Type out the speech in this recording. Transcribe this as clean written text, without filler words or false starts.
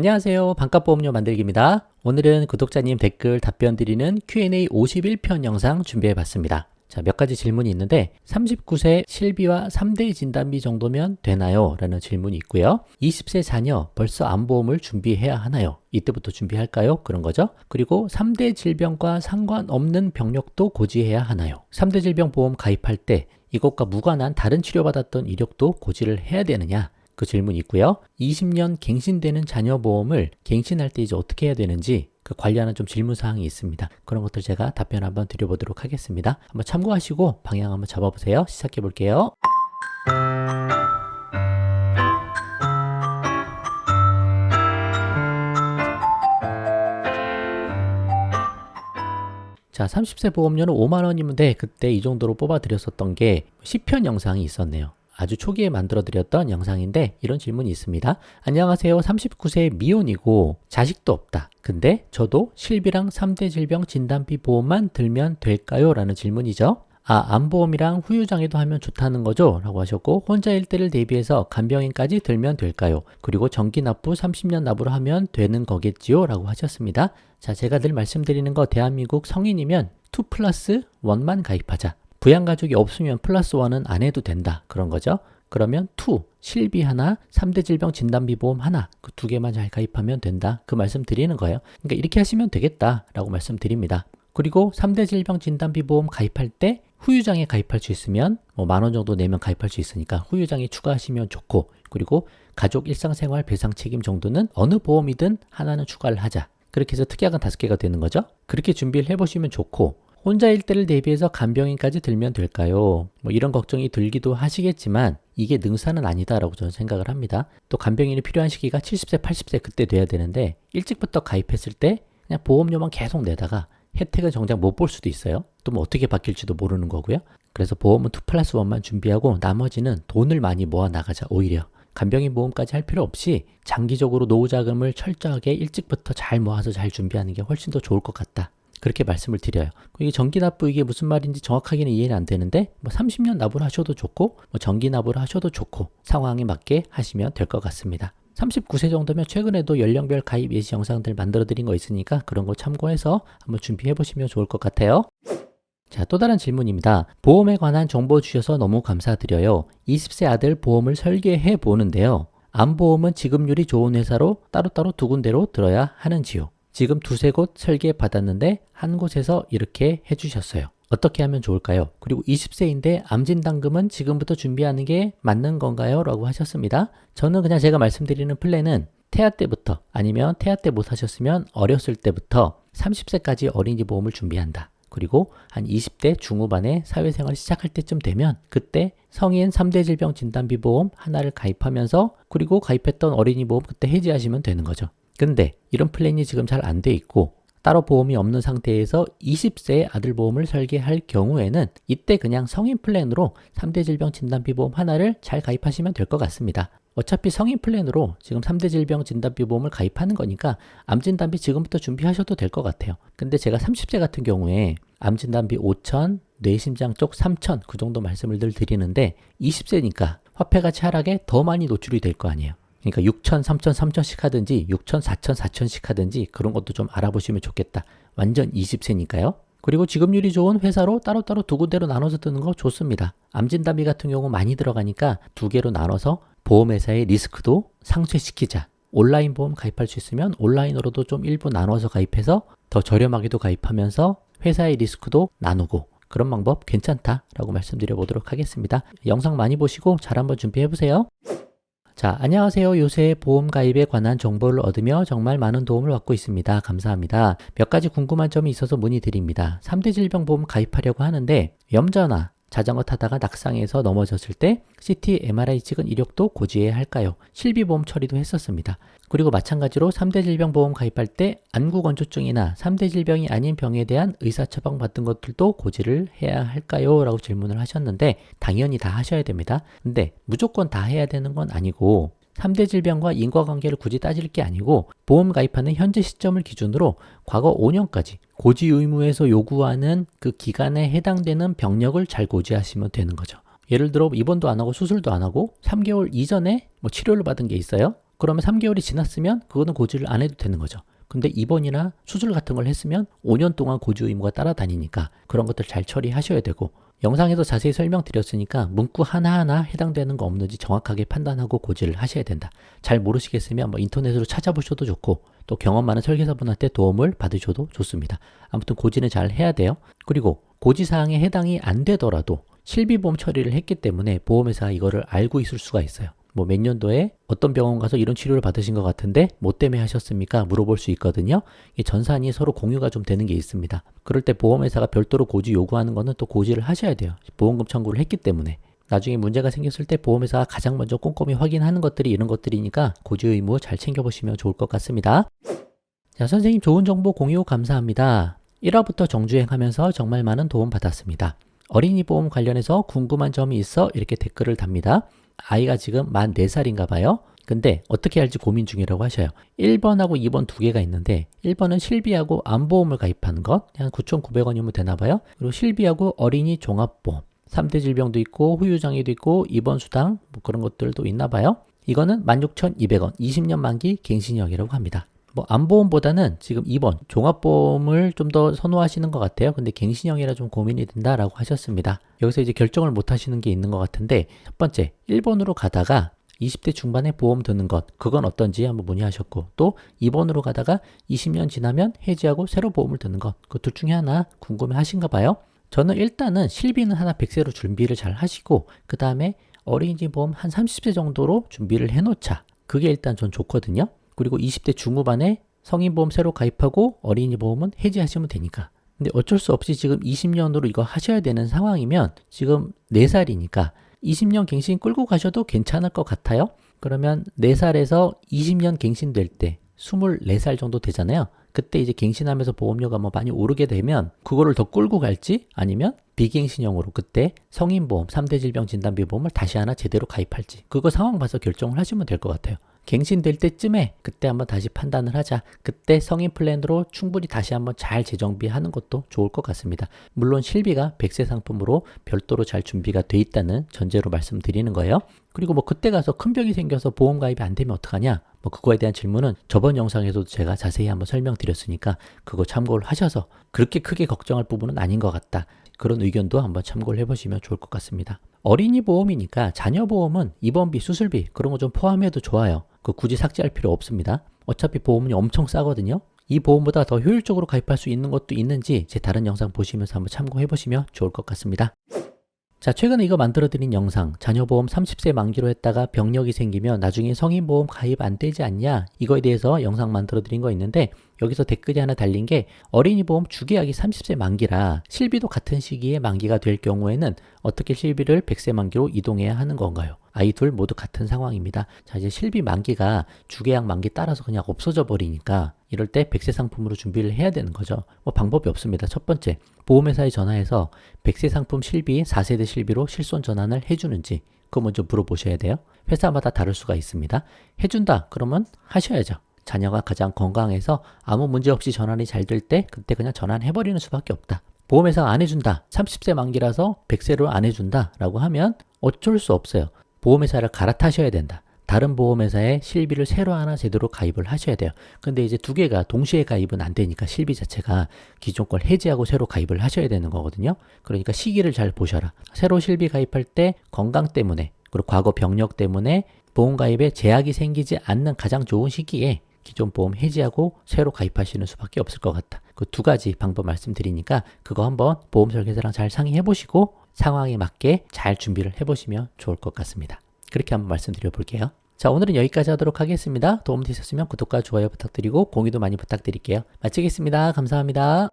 안녕하세요. 반값보험료 만들기입니다. 오늘은 구독자님 댓글 답변 드리는 Q&A 51편 영상 준비해 봤습니다. 자, 몇 가지 질문이 있는데 39세 실비와 3대 진단비 정도면 되나요? 라는 질문이 있고요. 20세 자녀 벌써 암보험을 준비해야 하나요? 이때부터 준비할까요? 그런 거죠. 그리고 3대 질병과 상관없는 병력도 고지해야 하나요? 3대 질병 보험 가입할 때 이것과 무관한 다른 치료받았던 이력도 고지를 해야 되느냐? 그 질문이 있고요. 20년 갱신되는 자녀보험을 갱신할 때 이제 어떻게 해야 되는지 그 관련한 좀 질문사항이 있습니다. 그런 것들 제가 답변 한번 드려보도록 하겠습니다. 한번 참고하시고 방향 한번 잡아보세요. 시작해 볼게요. 자, 30세 보험료는 5만원이면 그때 이 정도로 뽑아드렸었던 게 10편 영상이 있었네요. 아주 초기에 만들어드렸던 영상인데 이런 질문이 있습니다. 안녕하세요. 39세 미혼이고 자식도 없다. 근데 저도 실비랑 3대 질병 진단비 보험만 들면 될까요? 라는 질문이죠. 암보험이랑 후유장애도 하면 좋다는 거죠? 라고 하셨고 혼자일 때를 대비해서 간병인까지 들면 될까요? 그리고 정기 납부 30년 납부를 하면 되는 거겠지요? 라고 하셨습니다. 자, 제가 늘 말씀드리는 거 대한민국 성인이면 2+1만 가입하자. 부양가족이 없으면 플러스 1은 안 해도 된다. 그런 거죠. 그러면 2, 실비 하나, 3대 질병 진단비 보험 하나, 그 두 개만 잘 가입하면 된다. 그 말씀 드리는 거예요. 그러니까 이렇게 하시면 되겠다라고 말씀드립니다. 그리고 3대 질병 진단비 보험 가입할 때 후유장애 가입할 수 있으면 뭐 10,000원 정도 내면 가입할 수 있으니까 후유장애 추가하시면 좋고, 그리고 가족 일상생활 배상 책임 정도는 어느 보험이든 하나는 추가를 하자. 그렇게 해서 특약은 5개가 되는 거죠. 그렇게 준비를 해보시면 좋고, 혼자일 때를 대비해서 간병인까지 들면 될까요? 뭐 이런 걱정이 들기도 하시겠지만 이게 능사는 아니다라고 저는 생각을 합니다. 또 간병인이 필요한 시기가 70세, 80세 그때 돼야 되는데 일찍부터 가입했을 때 그냥 보험료만 계속 내다가 혜택은 정작 못 볼 수도 있어요. 또 뭐 어떻게 바뀔지도 모르는 거고요. 그래서 보험은 2+1만 준비하고 나머지는 돈을 많이 모아 나가자. 오히려 간병인 보험까지 할 필요 없이 장기적으로 노후 자금을 철저하게 일찍부터 잘 모아서 잘 준비하는 게 훨씬 더 좋을 것 같다. 그렇게 말씀을 드려요. 이게 정기 납부 이게 무슨 말인지 정확하게는 이해는 안 되는데 뭐 30년 납부를 하셔도 좋고 뭐 정기 납부를 하셔도 좋고 상황에 맞게 하시면 될 것 같습니다. 39세 정도면 최근에도 연령별 가입 예시 영상들 만들어 드린 거 있으니까 그런 거 참고해서 한번 준비해 보시면 좋을 것 같아요. 자, 또 다른 질문입니다. 보험에 관한 정보 주셔서 너무 감사드려요. 20세 아들 보험을 설계해 보는데요. 암보험은 지급률이 좋은 회사로 따로따로 두 군데로 들어야 하는지요? 지금 2-3곳 설계 받았는데 한 곳에서 이렇게 해주셨어요. 어떻게 하면 좋을까요? 그리고 20세인데 암진단금은 지금부터 준비하는 게 맞는 건가요? 라고 하셨습니다. 저는 그냥 제가 말씀드리는 플랜은 태아 때부터 아니면 태아 때 못 하셨으면 어렸을 때부터 30세까지 어린이 보험을 준비한다. 그리고 한 20대 중후반에 사회생활을 시작할 때쯤 되면 그때 성인 3대 질병 진단비 보험 하나를 가입하면서 그리고 가입했던 어린이 보험 그때 해지하시면 되는 거죠. 근데 이런 플랜이 지금 잘 안 돼 있고 따로 보험이 없는 상태에서 20세의 아들 보험을 설계할 경우에는 이때 그냥 성인 플랜으로 3대 질병 진단비 보험 하나를 잘 가입하시면 될 것 같습니다. 어차피 성인 플랜으로 지금 3대 질병 진단비 보험을 가입하는 거니까 암진단비 지금부터 준비하셔도 될 것 같아요. 근데 제가 30세 같은 경우에 암진단비 5,000, 뇌심장 쪽 3,000 그 정도 말씀을 늘 드리는데 20세니까 화폐가치 하락에 더 많이 노출이 될 거 아니에요. 그러니까 6,000, 3,000, 3,000씩 하든지 6,000, 4,000, 4,000씩 하든지 그런 것도 좀 알아보시면 좋겠다. 완전 20세니까요. 그리고 지급률이 좋은 회사로 따로따로 두 군데로 나눠서 뜨는 거 좋습니다. 암진단비 같은 경우 많이 들어가니까 두 개로 나눠서 보험회사의 리스크도 상쇄시키자. 온라인 보험 가입할 수 있으면 온라인으로도 좀 일부 나눠서 가입해서 더 저렴하게도 가입하면서 회사의 리스크도 나누고 그런 방법 괜찮다라고 말씀드려 보도록 하겠습니다. 영상 많이 보시고 잘 한번 준비해 보세요. 자, 안녕하세요. 요새 보험 가입에 관한 정보를 얻으며 정말 많은 도움을 받고 있습니다. 감사합니다. 몇 가지 궁금한 점이 있어서 문의드립니다. 3대 질병 보험 가입하려고 하는데 염전화, 자전거 타다가 낙상해서 넘어졌을 때 CT, MRI 찍은 이력도 고지해야 할까요? 실비보험 처리도 했었습니다. 그리고 마찬가지로 3대 질병 보험 가입할 때 안구건조증이나 3대 질병이 아닌 병에 대한 의사처방 받은 것들도 고지를 해야 할까요? 라고 질문을 하셨는데 당연히 다 하셔야 됩니다. 근데 무조건 다 해야 되는 건 아니고 3대 질병과 인과관계를 굳이 따질 게 아니고 보험 가입하는 현재 시점을 기준으로 과거 5년까지 고지 의무에서 요구하는 그 기간에 해당되는 병력을 잘 고지하시면 되는 거죠. 예를 들어 입원도 안 하고 수술도 안 하고 3개월 이전에 뭐 치료를 받은 게 있어요. 그러면 3개월이 지났으면 그거는 고지를 안 해도 되는 거죠. 근데 입원이나 수술 같은 걸 했으면 5년 동안 고지 의무가 따라다니니까 그런 것들 잘 처리하셔야 되고, 영상에서 자세히 설명드렸으니까 문구 하나하나 해당되는 거 없는지 정확하게 판단하고 고지를 하셔야 된다. 잘 모르시겠으면 인터넷으로 찾아보셔도 좋고, 또 경험 많은 설계사분한테 도움을 받으셔도 좋습니다. 아무튼 고지는 잘 해야 돼요. 그리고 고지사항에 해당이 안 되더라도 실비보험 처리를 했기 때문에 보험회사가 이거를 알고 있을 수가 있어요. 몇 년도에 어떤 병원 가서 이런 치료를 받으신 것 같은데 뭐 때문에 하셨습니까? 물어볼 수 있거든요. 이 전산이 서로 공유가 좀 되는 게 있습니다. 그럴 때 보험회사가 별도로 고지 요구하는 거는 또 고지를 하셔야 돼요. 보험금 청구를 했기 때문에. 나중에 문제가 생겼을 때 보험회사가 가장 먼저 꼼꼼히 확인하는 것들이 이런 것들이니까 고지 의무 잘 챙겨보시면 좋을 것 같습니다. 자, 선생님 좋은 정보 공유 감사합니다. 1화부터 정주행하면서 정말 많은 도움 받았습니다. 어린이 보험 관련해서 궁금한 점이 있어 이렇게 댓글을 답니다. 아이가 지금 만 4살인가 봐요. 근데 어떻게 할지 고민 중이라고 하셔요. 1번하고 2번 두 개가 있는데 1번은 실비하고 암보험을 가입하는 것, 한 9,900원이면 되나 봐요. 그리고 실비하고 어린이 종합보험, 3대 질병도 있고 후유장애도 있고 입원 수당 그런 것들도 있나 봐요. 이거는 16,200원, 20년 만기 갱신형이라고 합니다. 암보험보다는 지금 2번 종합보험을 좀 더 선호하시는 것 같아요. 근데 갱신형이라 좀 고민이 된다라고 하셨습니다. 여기서 이제 결정을 못 하시는 게 있는 것 같은데, 첫 번째 1번으로 가다가 20대 중반에 보험 드는 것, 그건 어떤지 한번 문의하셨고, 또 2번으로 가다가 20년 지나면 해지하고 새로 보험을 드는 것, 그 둘 중에 하나 궁금해 하신가 봐요. 저는 일단은 실비는 하나 100세로 준비를 잘 하시고, 그 다음에 어린이 보험 한 30세 정도로 준비를 해놓자. 그게 일단 전 좋거든요. 그리고 20대 중후반에 성인보험 새로 가입하고 어린이 보험은 해지하시면 되니까. 근데 어쩔 수 없이 지금 20년으로 이거 하셔야 되는 상황이면 지금 4살이니까 20년 갱신 끌고 가셔도 괜찮을 것 같아요. 그러면 4살에서 20년 갱신될 때 24살 정도 되잖아요. 그때 이제 갱신하면서 보험료가 많이 오르게 되면 그거를 더 끌고 갈지, 아니면 비갱신형으로 그때 성인보험 3대 질병 진단비 보험을 다시 하나 제대로 가입할지, 그거 상황 봐서 결정을 하시면 될 것 같아요. 갱신될 때쯤에 그때 한번 다시 판단을 하자. 그때 성인 플랜으로 충분히 다시 한번 잘 재정비하는 것도 좋을 것 같습니다. 물론 실비가 100세 상품으로 별도로 잘 준비가 돼 있다는 전제로 말씀드리는 거예요. 그리고 그때 가서 큰 병이 생겨서 보험 가입이 안 되면 어떡하냐? 그거에 대한 질문은 저번 영상에서도 제가 자세히 한번 설명드렸으니까 그거 참고를 하셔서, 그렇게 크게 걱정할 부분은 아닌 것 같다, 그런 의견도 한번 참고를 해보시면 좋을 것 같습니다. 어린이 보험이니까 자녀 보험은 입원비, 수술비 그런 거 좀 포함해도 좋아요. 굳이 삭제할 필요 없습니다. 어차피 보험이 엄청 싸거든요. 이 보험보다 더 효율적으로 가입할 수 있는 것도 있는지 제 다른 영상 보시면서 한번 참고해 보시면 좋을 것 같습니다. 자, 최근에 이거 만들어드린 영상, 자녀보험 30세 만기로 했다가 병력이 생기면 나중에 성인보험 가입 안 되지 않냐, 이거에 대해서 영상 만들어드린 거 있는데, 여기서 댓글이 하나 달린 게 어린이보험 주계약이 30세 만기라 실비도 같은 시기에 만기가 될 경우에는 어떻게 실비를 100세 만기로 이동해야 하는 건가요? 아이 둘 모두 같은 상황입니다. 자, 이제 실비 만기가 주계약 만기 따라서 그냥 없어져 버리니까 이럴 때 100세 상품으로 준비를 해야 되는 거죠. 방법이 없습니다. 첫 번째, 보험회사에 전화해서 100세 상품 실비 4세대 실비로 실손 전환을 해주는지 그거 먼저 물어보셔야 돼요. 회사마다 다를 수가 있습니다. 해준다 그러면 하셔야죠. 자녀가 가장 건강해서 아무 문제 없이 전환이 잘 될 때 그때 그냥 전환해버리는 수밖에 없다. 보험회사가 안 해준다, 30세 만기라서 100세로 안 해준다 라고 하면 어쩔 수 없어요. 보험회사를 갈아타셔야 된다. 다른 보험회사에 실비를 새로 하나 제대로 가입을 하셔야 돼요. 근데 이제 두 개가 동시에 가입은 안 되니까 실비 자체가 기존 걸 해지하고 새로 가입을 하셔야 되는 거거든요. 그러니까 시기를 잘 보셔라. 새로 실비 가입할 때 건강 때문에, 그리고 과거 병력 때문에 보험 가입에 제약이 생기지 않는 가장 좋은 시기에 기존 보험 해지하고 새로 가입하시는 수밖에 없을 것 같다. 그 두 가지 방법 말씀드리니까 그거 한번 보험 설계사랑 잘 상의해 보시고 상황에 맞게 잘 준비를 해보시면 좋을 것 같습니다. 그렇게 한번 말씀드려 볼게요. 자, 오늘은 여기까지 하도록 하겠습니다. 도움 되셨으면 구독과 좋아요 부탁드리고 공유도 많이 부탁드릴게요. 마치겠습니다. 감사합니다.